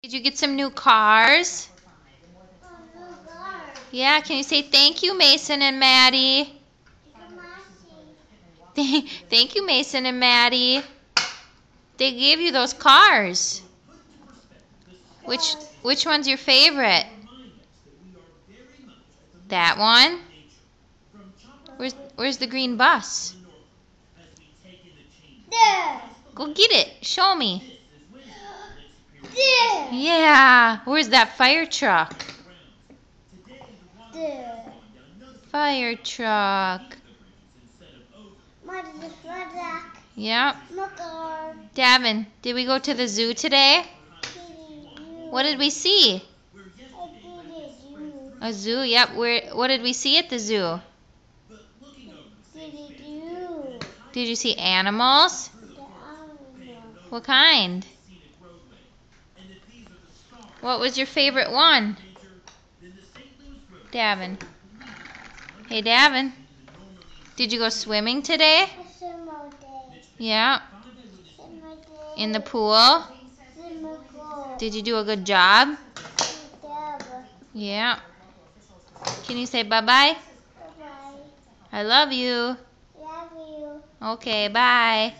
Did you get some new cars? Yeah, can you say thank you, Mason and Maddie? Thank you, Mason and Maddie. They gave you those cars. Which one's your favorite? That one? Where's the green bus? There. Go get it. Show me. There. Yeah. Where's that fire truck? There. Fire truck. Yep. Davin, did we go to the zoo today? What did we see? A zoo? Yep. What did we see at the zoo? Did you see animals? What kind? What was your favorite one? Davin. Hey, Davin. Did you go swimming today? Yeah. In the pool? Did you do a good job? Yeah. Can you say bye-bye? I love you. Okay, bye.